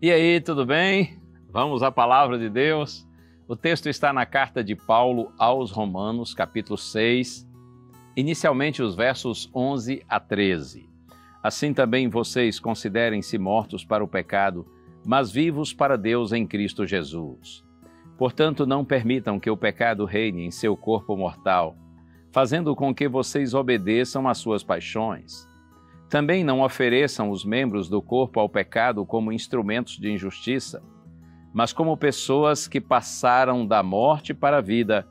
E aí, tudo bem? Vamos à palavra de Deus. O texto está na carta de Paulo aos Romanos, capítulo 6, inicialmente os versos 11 a 13. Assim também vocês considerem-se mortos para o pecado, mas vivos para Deus em Cristo Jesus. Portanto, não permitam que o pecado reine em seu corpo mortal, fazendo com que vocês obedeçam às suas paixões. Também não ofereçam os membros do corpo ao pecado como instrumentos de injustiça, mas como pessoas que passaram da morte para a vida,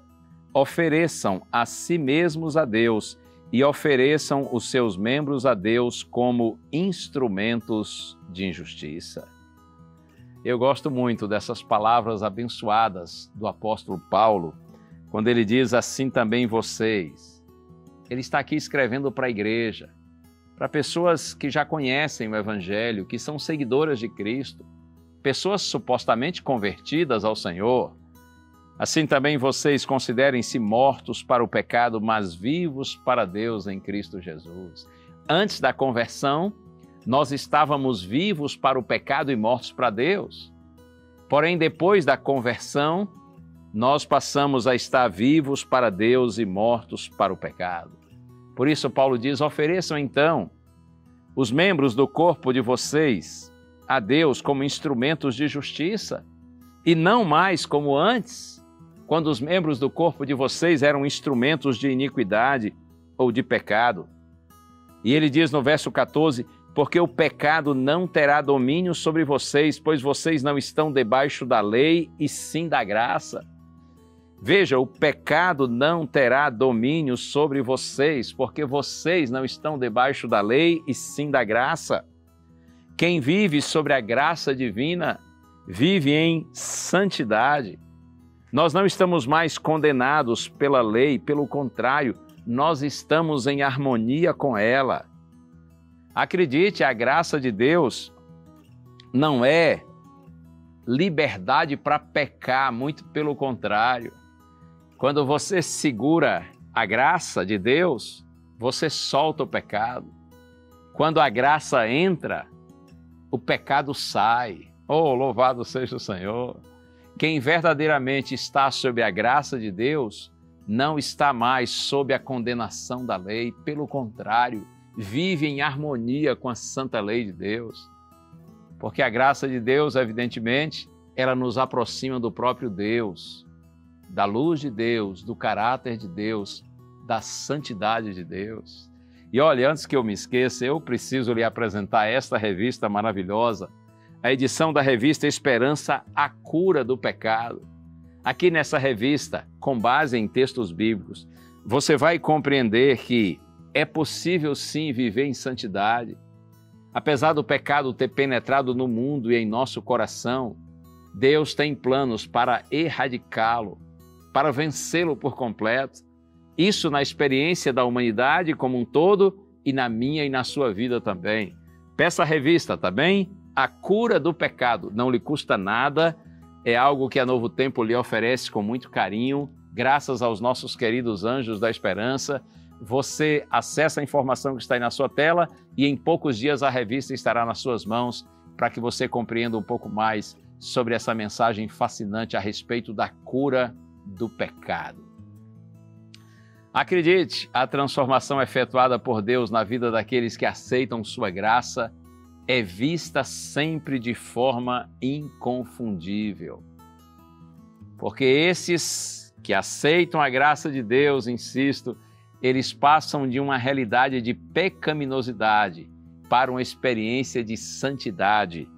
ofereçam a si mesmos a Deus e ofereçam os seus membros a Deus como instrumentos de injustiça. Eu gosto muito dessas palavras abençoadas do apóstolo Paulo, quando ele diz assim também vocês. Ele está aqui escrevendo para a igreja, para pessoas que já conhecem o Evangelho, que são seguidoras de Cristo, pessoas supostamente convertidas ao Senhor. Assim também vocês considerem-se mortos para o pecado, mas vivos para Deus em Cristo Jesus. Antes da conversão, nós estávamos vivos para o pecado e mortos para Deus. Porém, depois da conversão, nós passamos a estar vivos para Deus e mortos para o pecado. Por isso, Paulo diz, ofereçam então os membros do corpo de vocês a Deus como instrumentos de justiça, e não mais como antes, quando os membros do corpo de vocês eram instrumentos de iniquidade ou de pecado. E ele diz no verso 14, porque o pecado não terá domínio sobre vocês, pois vocês não estão debaixo da lei e sim da graça. Veja, o pecado não terá domínio sobre vocês, porque vocês não estão debaixo da lei e sim da graça. Quem vive sobre a graça divina, vive em santidade. Nós não estamos mais condenados pela lei, pelo contrário, nós estamos em harmonia com ela. Acredite, a graça de Deus não é liberdade para pecar, muito pelo contrário. Quando você segura a graça de Deus, você solta o pecado. Quando a graça entra, o pecado sai. Oh, louvado seja o Senhor! Quem verdadeiramente está sob a graça de Deus, não está mais sob a condenação da lei. Pelo contrário, vive em harmonia com a santa lei de Deus. Porque a graça de Deus, evidentemente, ela nos aproxima do próprio Deus, da luz de Deus, do caráter de Deus, da santidade de Deus. E olha, antes que eu me esqueça, eu preciso lhe apresentar esta revista maravilhosa, a edição da revista Esperança, a Cura do Pecado. Aqui nessa revista, com base em textos bíblicos, você vai compreender que é possível sim viver em santidade. Apesar do pecado ter penetrado no mundo e em nosso coração, Deus tem planos para erradicá-lo, para vencê-lo por completo. Isso na experiência da humanidade como um todo e na minha e na sua vida também. Peça a revista, tá bem? A Cura do Pecado. Não lhe custa nada, é algo que a Novo Tempo lhe oferece com muito carinho, graças aos nossos queridos anjos da esperança. Você acessa a informação que está aí na sua tela e em poucos dias a revista estará nas suas mãos para que você compreenda um pouco mais sobre essa mensagem fascinante a respeito da cura do pecado. Acredite, a transformação efetuada por Deus na vida daqueles que aceitam sua graça é vista sempre de forma inconfundível. Porque esses que aceitam a graça de Deus, insisto, eles passam de uma realidade de pecaminosidade para uma experiência de santidade.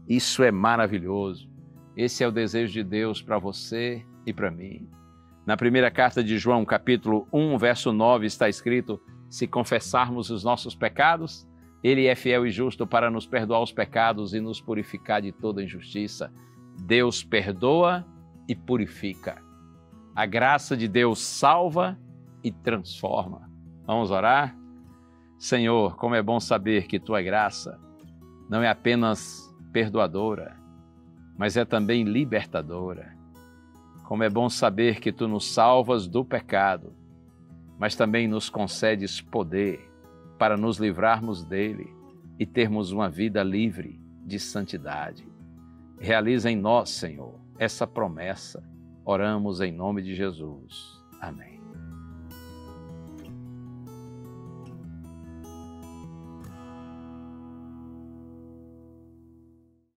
Isso é maravilhoso. Esse é o desejo de Deus para você e para mim. Na primeira carta de João, capítulo 1, verso 9, está escrito: se confessarmos os nossos pecados, Ele é fiel e justo para nos perdoar os pecados e nos purificar de toda injustiça. Deus perdoa e purifica. A graça de Deus salva e transforma. Vamos orar? Senhor, como é bom saber que Tua graça não é apenas perdoadora, mas é também libertadora. Como é bom saber que Tu nos salvas do pecado, mas também nos concedes poder para nos livrarmos dele e termos uma vida livre de santidade. Realiza em nós, Senhor, essa promessa. Oramos em nome de Jesus. Amém.